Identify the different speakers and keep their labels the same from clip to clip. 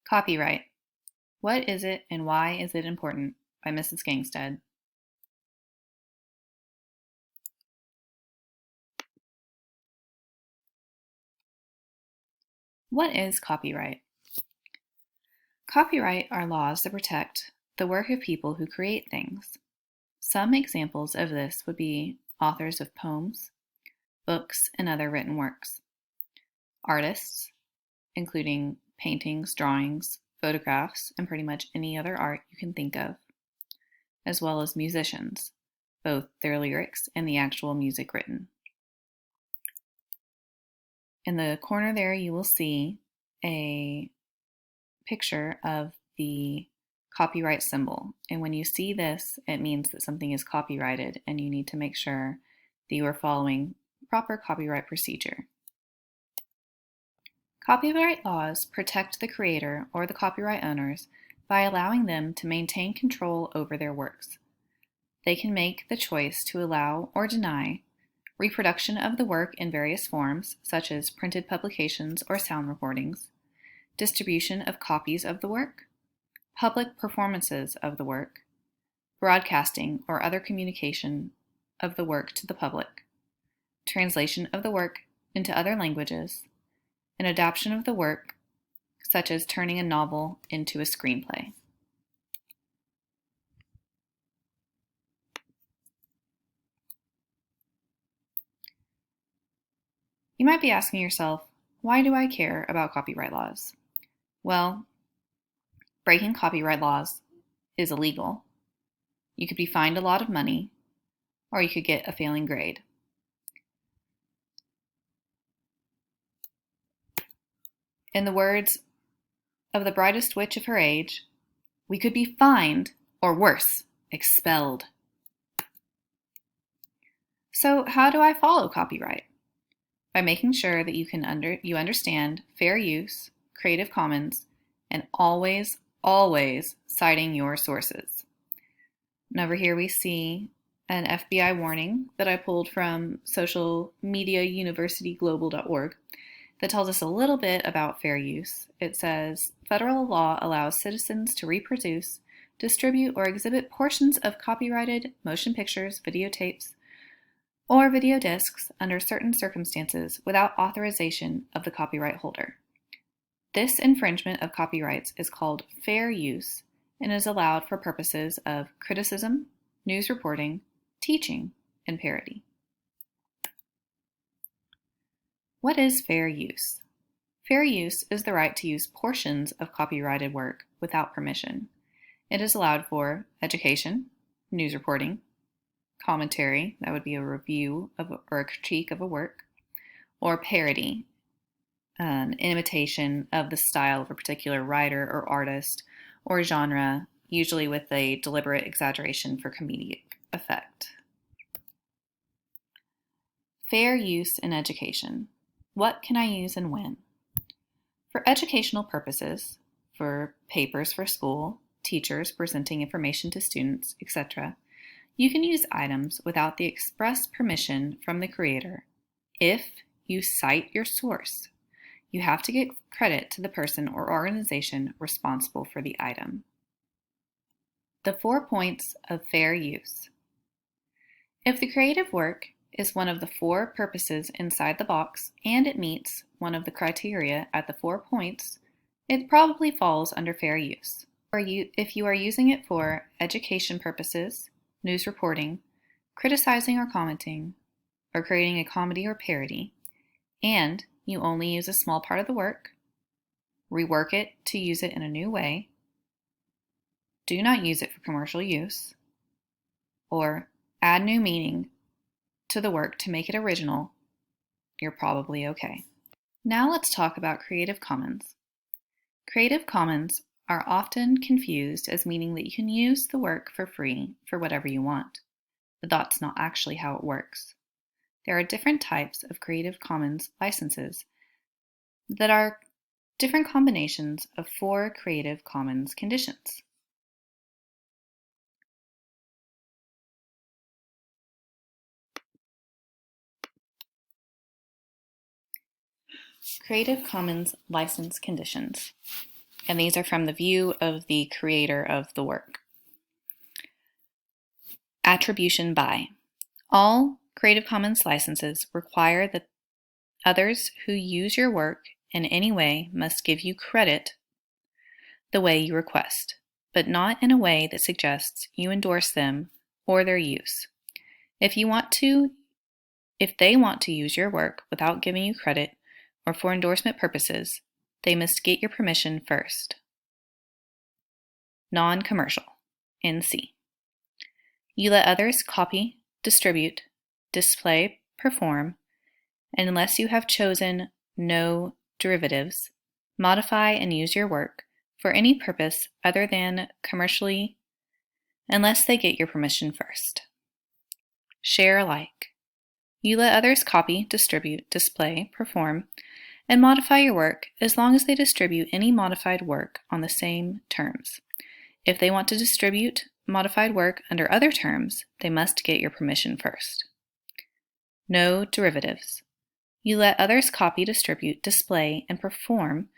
Speaker 1: Copyright. What is it and why is it important? By Mrs. Gangstead. What is copyright? Copyright are laws that protect the work of people who create things. Some examples of this would be authors of poems, books, and other written works. Artists, including paintings, drawings, photographs, and pretty much any other art you can think of, as well as musicians, both their lyrics and the actual music written. In the corner there, you will see a picture of the copyright symbol. And when you see this, it means that something is copyrighted and you need to make sure that you are following proper copyright procedure. Copyright laws protect the creator or the copyright owners by allowing them to maintain control over their works. They can make the choice to allow or deny reproduction of the work in various forms, such as printed publications or sound recordings, distribution of copies of the work, public performances of the work, broadcasting or other communication of the work to the public, translation of the work into other languages, and adaptation of the work, such as turning a novel into a screenplay. You might be asking yourself, why do I care about copyright laws? Well, breaking copyright laws is illegal. You could be fined a lot of money, or you could get a failing grade. In the words of the brightest witch of her age, we could be fined, or worse, expelled. So how do I follow copyright? By making sure that you understand fair use, Creative Commons, and always citing your sources. And over here we see an FBI warning that I pulled from socialmediauniversityglobal.org that tells us a little bit about fair use. It says, federal law allows citizens to reproduce, distribute, or exhibit portions of copyrighted motion pictures, videotapes, or video discs under certain circumstances without authorization of the copyright holder. This infringement of copyrights is called fair use and is allowed for purposes of criticism, news reporting, teaching, and parody. What is fair use? Fair use is the right to use portions of copyrighted work without permission. It is allowed for education, news reporting, commentary, that would be a review of or a critique of a work, or parody, an imitation of the style of a particular writer or artist or genre, usually with a deliberate exaggeration for comedic effect. Fair use in education. What can I use and when? For educational purposes, for papers for school, teachers presenting information to students, etc., you can use items without the express permission from the creator if you cite your source. You have to give credit to the person or organization responsible for the item. The 4 points of fair use. If the creative work is one of the 4 purposes inside the box and it meets one of the criteria at the 4 points, it probably falls under fair use. Or if you are using it for education purposes, news reporting, criticizing or commenting, or creating a comedy or parody, and you only use a small part of the work, rework it to use it in a new way, do not use it for commercial use, or add new meaning to the work to make it original, you're probably okay. Now let's talk about Creative Commons. Creative Commons are often confused as meaning that you can use the work for free for whatever you want, but that's not actually how it works. There are different types of Creative Commons licenses that are different combinations of 4 Creative Commons conditions. Creative Commons license conditions. and these are from the view of the creator of the work. Attribution by. All Creative Commons licenses require that others who use your work in any way must give you credit the way you request, but not in a way that suggests you endorse them or their use. If they want to use your work without giving you credit or for endorsement purposes, they must get your permission first. Non-commercial, NC. You let others copy, distribute, display, perform, and unless you have chosen no derivatives, modify and use your work for any purpose other than commercially, unless they get your permission first. Share alike. You let others copy, distribute, display, perform, and modify your work as long as they distribute any modified work on the same terms. If they want to distribute modified work under other terms, they must get your permission first. No derivatives. You let others copy, distribute, display, and perform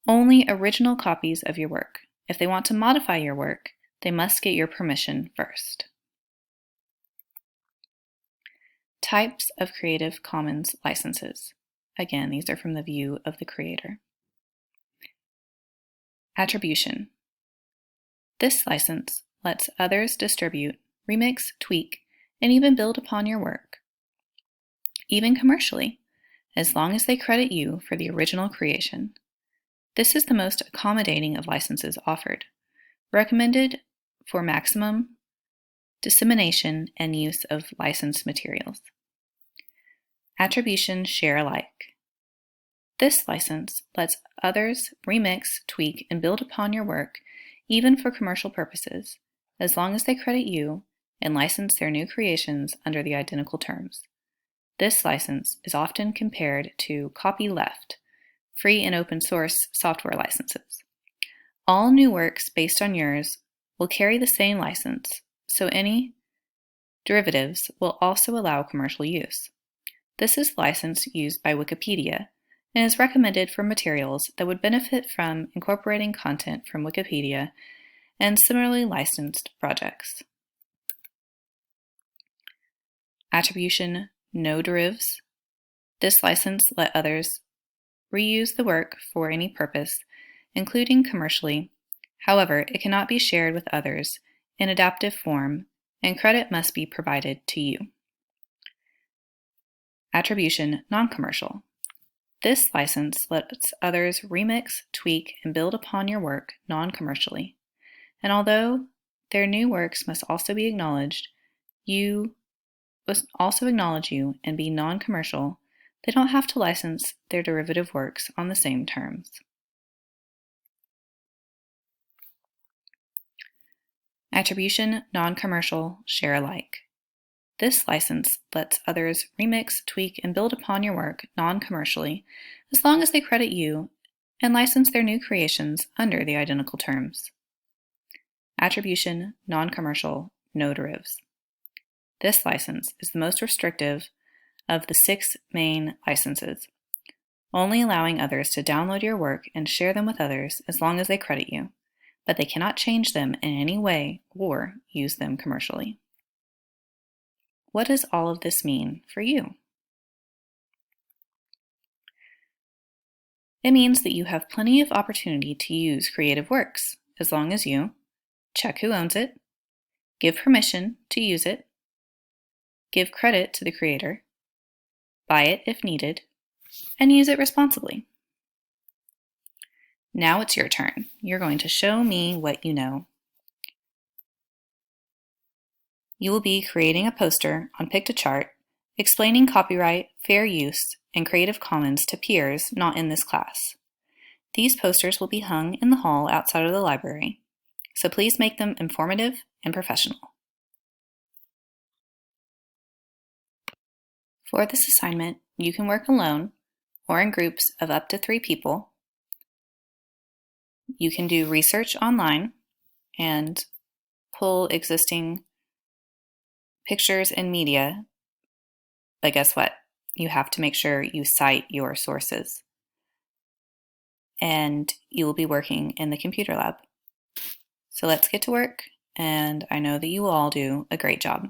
Speaker 1: only original copies of your work. If they want to modify your work, they must get your permission first. Types of Creative Commons licenses. Again, these are from the view of the creator. Attribution. This license lets others distribute, remix, tweak, and even build upon your work, even commercially, as long as they credit you for the original creation. This is the most accommodating of licenses offered, recommended for maximum dissemination and use of licensed materials. Attribution share alike. This license lets others remix, tweak, and build upon your work, even for commercial purposes, as long as they credit you and license their new creations under the identical terms. This license is often compared to copyleft, free and open source software licenses. All new works based on yours will carry the same license, so any derivatives will also allow commercial use. This is the license used by Wikipedia and is recommended for materials that would benefit from incorporating content from Wikipedia and similarly licensed projects. Attribution no derivatives. This license let others reuse the work for any purpose, including commercially. However, it cannot be shared with others in adaptive form, and credit must be provided to you. Attribution non-commercial. This license lets others remix, tweak, and build upon your work non-commercially. And although their new works must also be acknowledged, you must also acknowledge you and be non-commercial, they don't have to license their derivative works on the same terms. Attribution non-commercial share alike. This license lets others remix, tweak, and build upon your work non-commercially, as long as they credit you and license their new creations under the identical terms. Attribution non-commercial no derivatives. This license is the most restrictive of the 6 main licenses, only allowing others to download your work and share them with others as long as they credit you, but they cannot change them in any way or use them commercially. What does all of this mean for you? It means that you have plenty of opportunity to use creative works, as long as you check who owns it, give permission to use it, give credit to the creator, buy it if needed, and use it responsibly. Now it's your turn. You're going to show me what you know. You will be creating a poster on Pictochart explaining copyright, fair use, and Creative Commons to peers not in this class. These posters will be hung in the hall outside of the library, so please make them informative and professional. For this assignment, you can work alone or in groups of up to 3 people. You can do research online and pull existing pictures and media, but guess what? You have to make sure you cite your sources. and you will be working in the computer lab. So let's get to work, and I know that you will all do a great job.